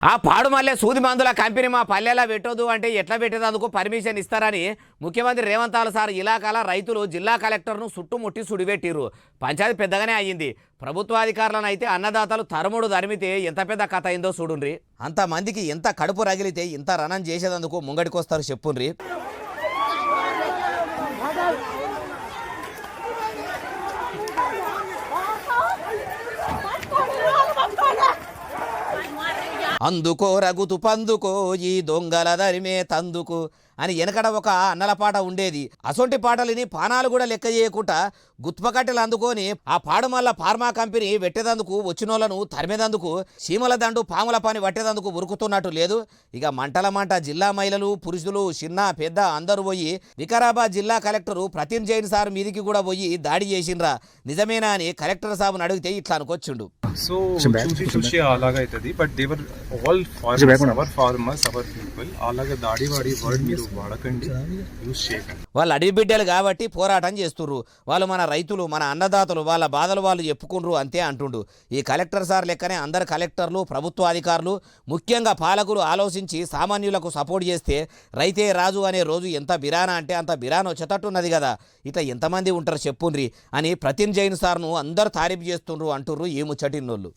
ఆ పాడుమల్లె సూది మందుల కంపెనీ మా పల్లెలా పెట్టొద్దు అంటే ఎట్లా పెట్టేందుకు పర్మిషన్ ఇస్తారని ముఖ్యమంత్రి రేవంత్ సార్ ఇలాకాల రైతులు జిల్లా కలెక్టర్ను చుట్టుముట్టి సుడిపెట్టిర్రు. పంచాయతీ పెద్దగానే అయ్యింది. ప్రభుత్వాధికారులను అయితే అన్నదాతలు తరుముడు తరిమితే ఎంత పెద్ద కథ అయిందో చూడుండ్రి. అంతమందికి ఎంత కడుపు రగిలితే ఇంత రణం చేసేందుకు ముంగడికొస్తారు చెప్పుండ్రి. అందుకో రగుతు పందుకో ఈ దొంగల దరిమే తందుకు అని వెనకడ ఒక అన్నల పాట ఉండేది. అసొంటి పాటలని పానాలు కూడా లెక్క చేయకుండా గుత్పకట్టెలు అందుకొని ఆ పాడుమల్ల ఫార్మా కంపెనీ పెట్టేదందుకు వచ్చినోళ్లను తరిమేదందుకు సీమల దండు పాముల పని పట్టేదందుకు ఉరుకుతున్నట్టు లేదు. ఇక మంట జిల్లా మహిళలు పురుషులు చిన్న పెద్ద అందరూ పోయి వికారాబాద్ జిల్లా కలెక్టరు ప్రతిన్ జైన్ సార్ మీదికి కూడా పోయి దాడి చేసిండ్రా. నిజమేనా అని కలెక్టర్ సాబుని అడిగితే ఇట్లా అనుకొచ్చిండు. So చూసి అలాగా అవుతుంది. But they are all farmers, our farmers, our people అలాగా దాడి వాడి వర్డ్ మీరు వాడకండి, యూజ్ చేయకండి. వాళ్ళు అడవి బిడ్డలు కాబట్టి పోరాటం చేస్తుర్రు. వాళ్ళు మన రైతులు, మన అన్నదాతలు, వాళ్ళ బాధలు వాళ్ళు చెప్పుకుండ్రు అంతే అంటుండు. ఈ కలెక్టర్ సార్ లెక్కనే అందరు కలెక్టర్లు, ప్రభుత్వ అధికారులు, ముఖ్యంగా పాలకులు ఆలోచించి సామాన్యులకు సపోర్ట్ చేస్తే రైతే రాజు అనే రోజు ఎంత బిరానా అంటే అంత బిరాన వచ్చేటట్టున్నది కదా. ఇట్లా ఎంతమంది ఉంటారు చెప్పుండ్రి అని ప్రతిన్ జైన్ సార్ను అందరు తారీఫ్ చేస్తుండ్రు అంటుర్రు ఈ ముచ్చటిన్నోళ్ళు.